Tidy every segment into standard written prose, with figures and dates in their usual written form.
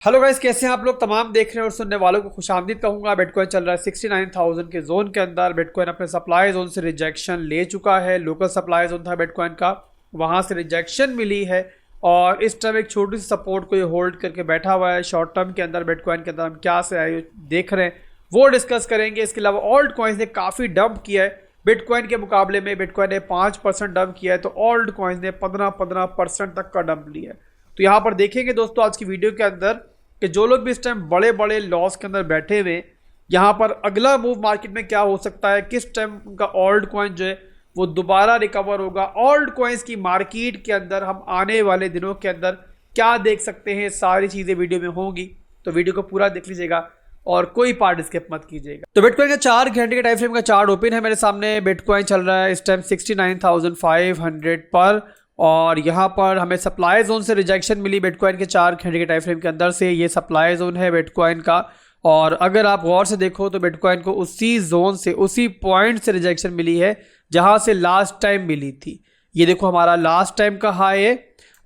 Hello guys, कैसे हैं आप लोग? तमाम देख रहे हैं और सुनने वालों को खुशामदीद कहूंगा। बिटकॉइन चल रहा है 69,000 के जोन के अंदर। बिटकॉइन अपने सप्लाई जोन से रिजेक्शन ले चुका है। लोकल सप्लाई जोन था बिटकॉइन का, वहां से रिजेक्शन मिली है और इस टाइम एक छोटी सी सपोर्ट को ये होल्ड करके बैठा हुआ है। शॉर्ट टर्म के अंदर बिटकॉइन के अंदर हम क्या से आए देख रहे हैं वो डिस्कस करेंगे। इसके अलावा ऑल्ट कॉइन्स ने काफ़ी डंप किया है बिटकॉइन के मुकाबले में। बिटकॉइन ने 5% डंप किया है तो ऑल्ट कॉइन्स ने 15% तक का डंप लिया है। तो यहाँ पर देखेंगे दोस्तों आज की वीडियो के अंदर कि जो लोग भी इस टाइम बड़े बड़े लॉस के अंदर बैठे हुए, यहाँ पर अगला मूव मार्केट में क्या हो सकता है, किस टाइम उनका ऑल्ट कॉइन जो है वो दोबारा रिकवर होगा। ऑल्ट कॉइन्स की मार्केट के अंदर हम आने वाले दिनों के अंदर क्या देख सकते हैं, सारी चीज़ें वीडियो में होंगी। तो वीडियो को पूरा देख लीजिएगा और कोई पार्ट स्किप मत कीजिएगा। तो बिटकॉइन का 4 घंटे के टाइम फ्रेम का चार्ट ओपन है मेरे सामने। बिटकॉइन चल रहा है इस टाइम 69,500 पर और यहाँ पर हमें सप्लाई जोन से रिजेक्शन मिली बिटकॉइन के 4 घंटे के टाइम फ्रेम के अंदर से। ये सप्लाई जोन है बिटकॉइन का और अगर आप गौर से देखो तो बिटकॉइन को उसी जोन से, उसी पॉइंट से रिजेक्शन मिली है जहाँ से लास्ट टाइम मिली थी। ये देखो हमारा लास्ट टाइम का हाई है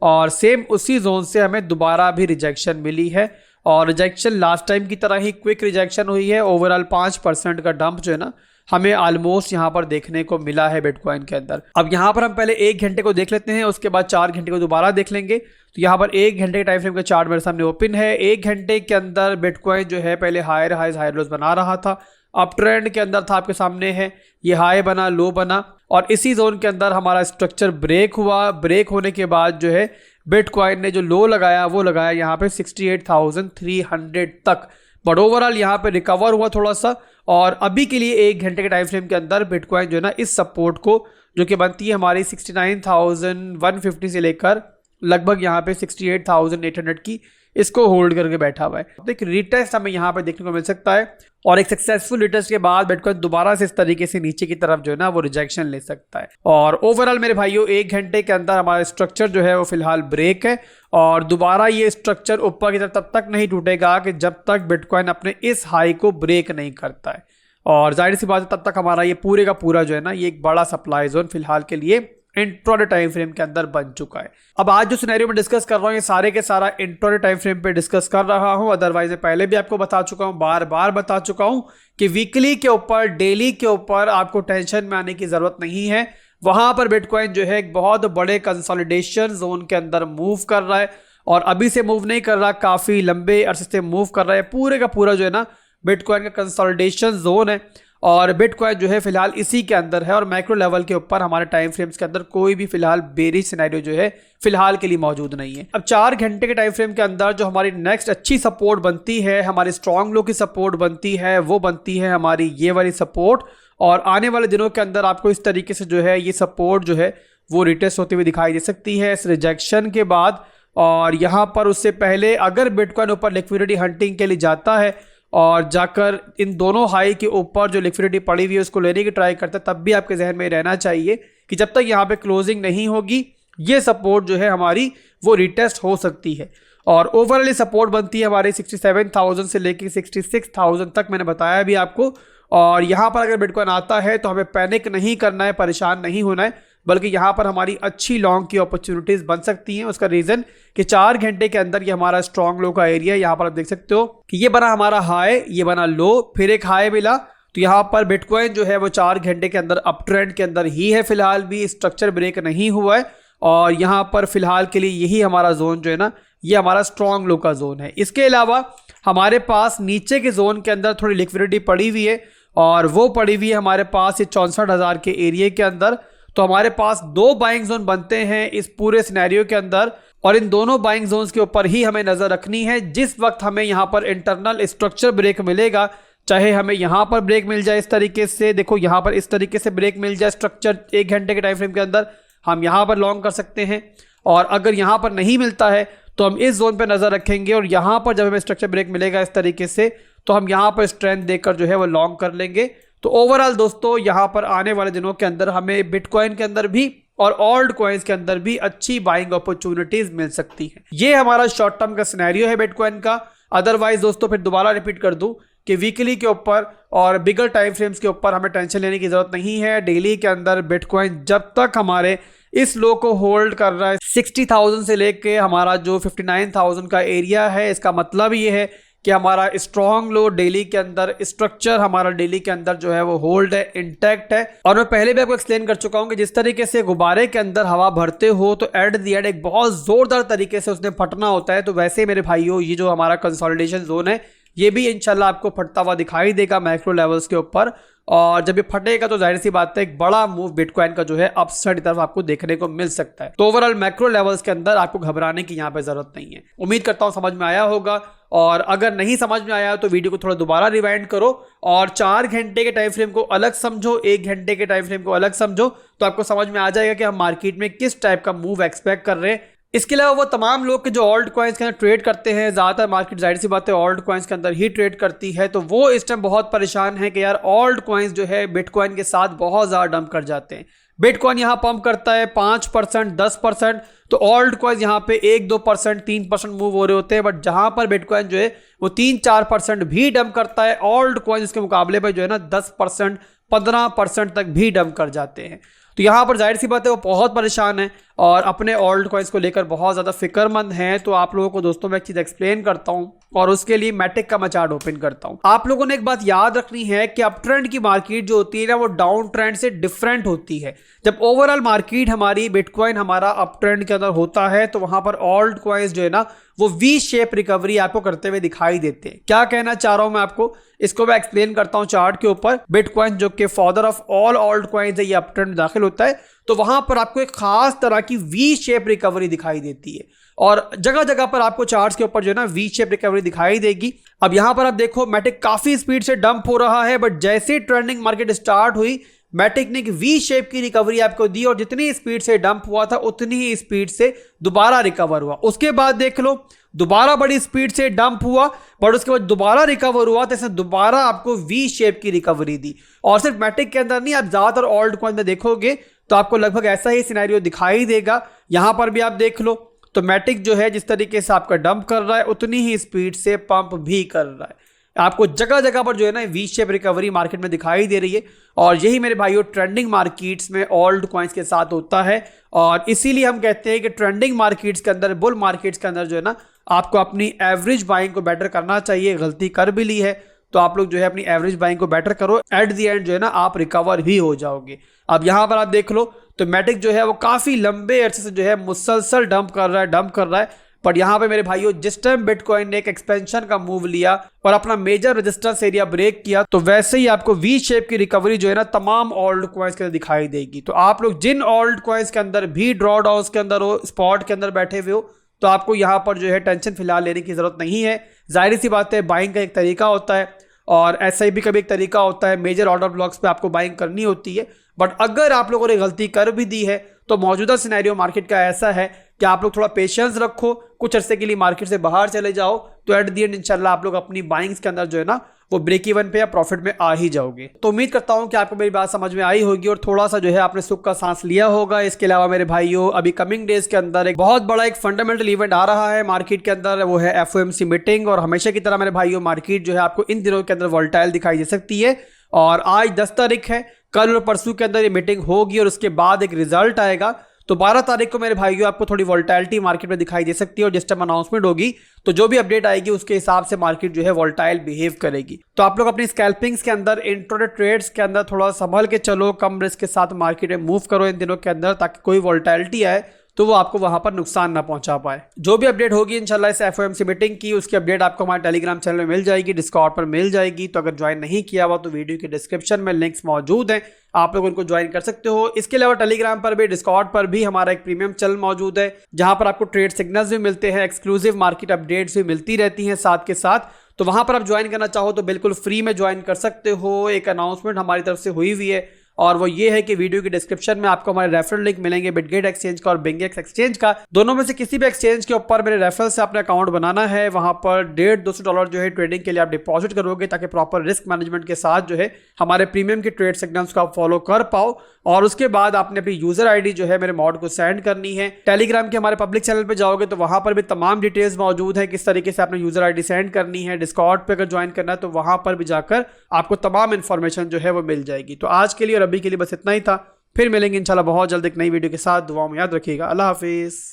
और सेम उसी जोन से हमें दोबारा भी रिजेक्शन मिली है और रिजेक्शन लास्ट टाइम की तरह ही क्विक रिजेक्शन हुई है। ओवरऑल 5% का डंप जो है ना हमें ऑलमोस्ट यहाँ पर देखने को मिला है बिटकॉइन के अंदर। अब यहाँ पर हम पहले 1 घंटे को देख लेते हैं, उसके बाद 4 घंटे को दोबारा देख लेंगे। तो यहाँ पर 1 घंटे के टाइम फ्रेम का चार्ट मेरे सामने ओपन है। 1 घंटे के अंदर बिटकॉइन जो है पहले हायर हाइज हायर लोज बना रहा था, अप ट्रेंड के अंदर था, आपके सामने है। ये हाई बना, लो बना और इसी जोन के अंदर हमारा स्ट्रक्चर ब्रेक हुआ। ब्रेक होने के बाद जो है बिटकॉइन ने जो लो लगाया वो लगाया यहाँ पे 68,300 तक, बट ओवरऑल यहाँ पे रिकवर हुआ थोड़ा सा। और अभी के लिए 1 घंटे के टाइम फ्रेम के अंदर बिटकॉइन जो है ना इस सपोर्ट को, जो कि बनती है हमारी 69,150 से लेकर लगभग यहाँ पे 68,800 की, इसको होल्ड करके बैठा हुआ है। तो एक रिटेस्ट हमें यहाँ पे देखने को मिल सकता है और एक सक्सेसफुल रिटेस्ट के बाद बिटकॉइन दोबारा से इस तरीके से नीचे की तरफ जो है ना वो रिजेक्शन ले सकता है। और ओवरऑल मेरे भाइयों 1 घंटे के अंदर हमारा स्ट्रक्चर जो है वो फिलहाल ब्रेक है और दोबारा ये स्ट्रक्चर ऊपर की तरफ तब तक नहीं टूटेगा कि जब तक बिटकॉइन अपने इस हाई को ब्रेक नहीं करता है। और जाहिर सी बात है तब तक हमारा ये पूरे का पूरा जो है ना ये एक बड़ा सप्लाई जोन फिलहाल के लिए इंट्राडे टाइम फ्रेम के अंदर बन चुका है। अब आज जो सिनेरियो में डिस्कस कर रहा हूँ ये सारे के सारा इंट्राडे टाइम फ्रेम पे डिस्कस कर रहा हूँ। अदरवाइज पहले भी आपको बता चुका हूँ, बार बार बता चुका हूँ कि वीकली के ऊपर, डेली के ऊपर आपको टेंशन में आने की जरूरत नहीं है। वहां पर बिटकॉइन जो है एक बहुत बड़े कंसोलिडेशन जोन के अंदर मूव कर रहा है और अभी से मूव नहीं कर रहा, काफी लंबे अरसे से मूव कर रहा है। पूरे का पूरा जो है ना बिटकॉइन का कंसोलिडेशन जोन है और बिटकॉइन जो है फिलहाल इसी के अंदर है और मैक्रो लेवल के ऊपर हमारे टाइम फ्रेम्स के अंदर कोई भी फिलहाल बेरिश सिनेरियो जो है फिलहाल के लिए मौजूद नहीं है। अब 4 घंटे के टाइम फ्रेम के अंदर जो हमारी नेक्स्ट अच्छी सपोर्ट बनती है, हमारी स्ट्रॉन्ग लो की सपोर्ट बनती है, वो बनती है हमारी ये वाली सपोर्ट। और आने वाले दिनों के अंदर आपको इस तरीके से जो है ये सपोर्ट जो है वो रिटेस्ट होती हुई दिखाई दे सकती है इस रिजेक्शन के बाद। और यहाँ पर उससे पहले अगर बिटकॉइन ऊपर लिक्विडिटी हंटिंग के लिए जाता है और जाकर इन दोनों हाई के ऊपर जो लिक्विडिटी पड़ी हुई है उसको लेने की ट्राई करता है, तब भी आपके जहन में रहना चाहिए कि जब तक यहाँ पे क्लोजिंग नहीं होगी ये सपोर्ट जो है हमारी वो रिटेस्ट हो सकती है। और ओवरऑल सपोर्ट बनती है हमारी 67,000 से लेकर 66,000 तक, मैंने बताया भी आपको। और यहाँ पर अगर बिटकॉइन आता है तो हमें पैनिक नहीं करना है, परेशान नहीं होना है, बल्कि यहाँ पर हमारी अच्छी लॉन्ग की अपॉर्चुनिटीज बन सकती हैं। उसका रीजन कि 4 घंटे के अंदर ये हमारा स्ट्रॉन्ग लो का एरिया है। यहाँ पर आप देख सकते हो कि ये बना हमारा हाई, ये बना लो, फिर एक हाई मिला। तो यहाँ पर बिटकॉइन जो है वो 4 घंटे के अंदर अप ट्रेंड के अंदर ही है, फिलहाल भी स्ट्रक्चर ब्रेक नहीं हुआ है और यहाँ पर फिलहाल के लिए यही हमारा जोन जो है ना ये हमारा स्ट्रॉन्ग लो का जोन है। इसके अलावा हमारे पास नीचे के जोन के अंदर थोड़ी लिक्विडिटी पड़ी हुई है और वो पड़ी हुई है हमारे पास ये 64,000 के एरिया के अंदर। तो हमारे पास 2 बाइंग जोन बनते हैं इस पूरे सिनेरियो के अंदर और इन दोनों बाइंग जोन्स के ऊपर ही हमें नजर रखनी है। जिस वक्त हमें यहाँ पर इंटरनल स्ट्रक्चर ब्रेक मिलेगा, चाहे हमें यहाँ पर ब्रेक मिल जाए इस तरीके से, देखो यहाँ पर इस तरीके से ब्रेक मिल जाए स्ट्रक्चर 1 घंटे के टाइम फ्रेम के अंदर, हम यहाँ पर लॉन्ग कर सकते हैं। और अगर यहाँ पर नहीं मिलता है तो हम इस जोन पर नजर रखेंगे और यहाँ पर जब हमें स्ट्रक्चर ब्रेक मिलेगा इस तरीके से तो हम यहाँ पर स्ट्रेंथ देकर जो है वो लॉन्ग कर लेंगे। तो ओवरऑल दोस्तों यहाँ पर आने वाले दिनों के अंदर हमें बिटकॉइन के अंदर भी और ऑल्ट कॉइन्स के अंदर भी अच्छी बाइंग अपॉर्चुनिटीज मिल सकती हैं। ये हमारा शॉर्ट टर्म का सिनेरियो है बिटकॉइन का। अदरवाइज दोस्तों फिर दोबारा रिपीट कर दूं कि वीकली के ऊपर और बिगर टाइम फ्रेम्स के ऊपर हमें टेंशन लेने की जरूरत नहीं है। डेली के अंदर बिटकॉइन जब तक हमारे इस लो को होल्ड कर रहा है 60,000 से लेके हमारा जो 59,000 का एरिया है। इसका मतलब ये है कि हमारा स्ट्रॉन्ग लो डेली के अंदर, स्ट्रक्चर हमारा डेली के अंदर जो है वो होल्ड है, इंटैक्ट है। और मैं पहले भी आपको एक्सप्लेन कर चुका हूं कि जिस तरीके से गुब्बारे के अंदर हवा भरते हो तो एट द एंड एक बहुत जोरदार तरीके से उसने फटना होता है, तो वैसे ही मेरे भाइयों ये जो हमारा कंसोलिडेशन जोन है ये भी इंशाल्लाह आपको फटता हुआ दिखाई देगा मैक्रो लेवल्स के ऊपर। और जब ये फटेगा तो जाहिर सी बात है एक बड़ा मूव बिटकॉइन का जो है अपसाइड की तरफ आपको देखने को मिल सकता है। तो ओवरऑल मैक्रो लेवल्स के अंदर आपको घबराने की यहाँ पे जरूरत नहीं है। उम्मीद करता हूँ समझ में आया होगा, और अगर नहीं समझ में आया तो वीडियो को थोड़ा दोबारा रिवाइंड करो और 4 घंटे के टाइम फ्रेम को अलग समझो, 1 घंटे के टाइम फ्रेम को अलग समझो, तो आपको समझ में आ जाएगा कि हम मार्केट में किस टाइप का मूव एक्सपेक्ट कर रहे हैं। इसके अलावा वो तमाम लोग के जो ऑल्ट कॉइन्स के अंदर ट्रेड करते हैं, ज़्यादातर मार्केट जाहिर सी बात है ऑल्ट कॉइन्स के अंदर ही ट्रेड करती है, तो वो इस टाइम बहुत परेशान है कि यार ऑल्ट कॉइन्स जो है बिटकॉइन के साथ बहुत ज़्यादा डंप कर जाते हैं। बिटकॉइन यहाँ पंप करता है 5%, 10%, तो ऑल्ट कॉइन्स यहाँ पे 1-2%, 3% मूव हो रहे होते हैं, बट जहाँ पर बिटकॉइन जो है वो 3-4% भी डंप करता है, ऑल्ट कॉइन्स इसके मुकाबले पर जो है ना 10%, 15% तक भी डंप कर जाते हैं। तो यहाँ पर जाहिर सी बात है वो बहुत परेशान है और अपने ऑल्ट कॉइन्स को लेकर बहुत ज़्यादा फिक्रमंद हैं। तो आप लोगों को दोस्तों मैं एक चीज़ एक्सप्लेन करता हूँ और उसके लिए मैटिक का मैं चार्ट ओपन करता हूँ। आप लोगों ने एक बात याद रखनी है कि अप ट्रेंड की मार्केट जो होती है ना वो डाउन ट्रेंड से डिफरेंट होती है। जब ओवरऑल मार्केट हमारी बिटकॉइन हमारा अप ट्रेंड के अंदर होता है तो वहां पर ऑल्ट कॉइन्स जो है ना वो वी शेप रिकवरी आपको करते हुए दिखाई देते हैं। क्या कहना चाह रहा हूं मैं आपको, इसको मैं एक्सप्लेन करता हूं चार्ट के ऊपर। बिटकॉइन जो कि father of all alt coins है, ये अप ट्रेंड दाखिल होता है तो वहां पर आपको एक खास तरह की वी शेप रिकवरी दिखाई देती है और जगह जगह पर आपको चार्ट्स के ऊपर जो है ना वी शेप रिकवरी दिखाई देगी। अब यहां पर आप देखो मैटिक काफी स्पीड से डंप हो रहा है, बट जैसे ट्रेंडिंग मार्केट स्टार्ट हुई मैटिक ने एक वी शेप की रिकवरी आपको दी और जितनी स्पीड से डंप हुआ था उतनी ही स्पीड से दोबारा रिकवर हुआ। उसके बाद देख लो दोबारा बड़ी स्पीड से डंप हुआ, बट उसके बाद दोबारा रिकवर हुआ, तो इसने दोबारा आपको वी शेप की रिकवरी दी। और सिर्फ मैटिक के अंदर नहीं, आप ज्यादातर ऑल्ट कॉइन में देखोगे तो आपको लगभग ऐसा ही सिनेरियो दिखाई देगा। यहां पर भी आप देख लो तो मैटिक जो है जिस तरीके से आपका डंप कर रहा है उतनी ही स्पीड से पंप भी कर रहा है। आपको जगह जगह पर जो है ना वी शेप रिकवरी मार्केट में दिखाई दे रही है और यही मेरे भाइयों ट्रेंडिंग मार्केट्स में ऑल्ट कॉइन्स के साथ होता है। और इसीलिए हम कहते हैं कि ट्रेंडिंग मार्केट्स के अंदर, बुल मार्केट्स के अंदर जो है ना आपको अपनी एवरेज बाइंग को बेटर करना चाहिए। गलती कर भी ली है तो आप लोग जो है अपनी एवरेज बाइंग को बेटर करो, एट द एंड जो है ना आप रिकवर भी हो जाओगे। अब यहां पर आप देख लो तो मैटिक जो है वो काफी लंबे अरसे से जो है मुसलसल डंप कर रहा है। पर यहां पे मेरे भाइयों जिस टाइम बिटकॉइन ने एक एक्सपेंशन का मूव लिया और अपना मेजर रेजिस्टेंस एरिया ब्रेक किया तो वैसे ही आपको वी शेप की रिकवरी जो है ना तमाम ऑल्ट कॉइन्स के अंदर दिखाई देगी। तो आप लोग जिन ऑल्ट कॉइन्स के अंदर भी ड्रॉ डाउन्स के अंदर हो, स्पॉट के अंदर बैठे हुए हो, तो आपको यहां पर जो है टेंशन फिलहाल लेने की जरूरत नहीं है। जाहिर सी बात है बाइंग का एक तरीका होता है और ऐसा भी कभी एक तरीका होता है, मेजर ऑर्डर ब्लॉक्स पे आपको बाइंग करनी होती है। बट अगर आप लोगों ने गलती कर भी दी है तो मौजूदा सिनेरियो मार्केट का ऐसा है कि आप लोग थोड़ा पेशेंस रखो, कुछ अरसे के लिए मार्केट से बाहर चले जाओ, तो एट द एंड इंशाल्लाह आप लोग अपनी बाइंग्स के अंदर जो है ना वो ब्रेक इवन पे या प्रॉफिट में आ ही जाओगे। तो उम्मीद करता हूं कि आपको मेरी बात समझ में आई होगी और थोड़ा सा जो है आपने सुख का सांस लिया होगा। इसके अलावा मेरे भाइयों अभी कमिंग डेज के अंदर एक बहुत बड़ा एक फंडामेंटल इवेंट आ रहा है मार्केट के अंदर, वो है FOMC मीटिंग। और हमेशा की तरह मेरे भाइयों मार्केट जो है आपको इन दिनों के अंदर वोलेटाइल दिखाई दे सकती है और आज 10 तारीख है, कल और परसों के अंदर ये मीटिंग होगी और उसके बाद एक रिजल्ट आएगा। तो 12 तारीख को मेरे भाइयों आपको थोड़ी वोलेटिलिटी मार्केट में दिखाई दे सकती है और जिस टाइम अनाउंसमेंट होगी तो जो भी अपडेट आएगी उसके हिसाब से मार्केट जो है वोलेटाइल बिहेव करेगी। तो आप लोग अपनी स्कैल्पिंग्स के अंदर, इंट्राडे ट्रेड्स के अंदर थोड़ा संभल के चलो, कम रिस्क के साथ मार्केट में मूव करो इन दिनों के अंदर, ताकि कोई वोलेटिलिटी आए तो वो आपको वहां पर नुकसान ना पहुंचा पाए। जो भी अपडेट होगी इंशाल्लाह इस FOMC मीटिंग की, उसकी अपडेट आपको हमारे टेलीग्राम चैनल में मिल जाएगी, डिस्कॉर्ड पर मिल जाएगी। तो अगर ज्वाइन नहीं किया हुआ तो वीडियो के डिस्क्रिप्शन में लिंक्स मौजूद हैं, आप लोग उनको ज्वाइन कर सकते हो। इसके अलावा टेलीग्राम पर भी, डिस्कॉर्ड पर भी हमारा एक प्रीमियम चैनल मौजूद है जहां पर आपको ट्रेड सिग्नल्स भी मिलते हैं, एक्सक्लूसिव मार्केट अपडेट्स भी मिलती रहती हैं साथ के साथ। तो वहां पर आप ज्वाइन करना चाहो तो बिल्कुल फ्री में ज्वाइन कर सकते हो। एक अनाउंसमेंट हमारी तरफ से हुई हुई है और वो ये है कि वीडियो के डिस्क्रिप्शन में आपको हमारे रेफरल लिंक मिलेंगे, बिटगेट एक्सचेंज का और बिंगेक्स एक्सचेंज का। दोनों में से किसी भी एक्सचेंज के ऊपर मेरे रेफरल से अपना अकाउंट बनाना है, वहां पर $150-200 जो है ट्रेडिंग के लिए आप डिपॉजिट करोगे, ताकि प्रॉपर रिस्क मैनेजमेंट के साथ जो है हमारे प्रीमियम के ट्रेड सिग्नल्स को आप फॉलो कर पाओ। और उसके बाद आपने अपनी यूजर आईडी जो है मेरे मॉड को सेंड करनी है। टेलीग्राम के हमारे पब्लिक चैनल पे जाओगे तो वहां पर भी तमाम डिटेल्स मौजूद है, किस तरीके से आपने यूजर आईडी सेंड करनी है। डिस्कॉर्ड पे अगर ज्वाइन करना है तो वहां पर भी जाकर आपको तमाम इंफॉर्मेशन जो है वो मिल जाएगी। तो आज के लिए और अभी के लिए बस इतना ही था। फिर मिलेंगे इंशाल्लाह बहुत जल्द एक नई वीडियो के साथ। दुआओं में याद रखिएगा। अल्लाह हाफिज़।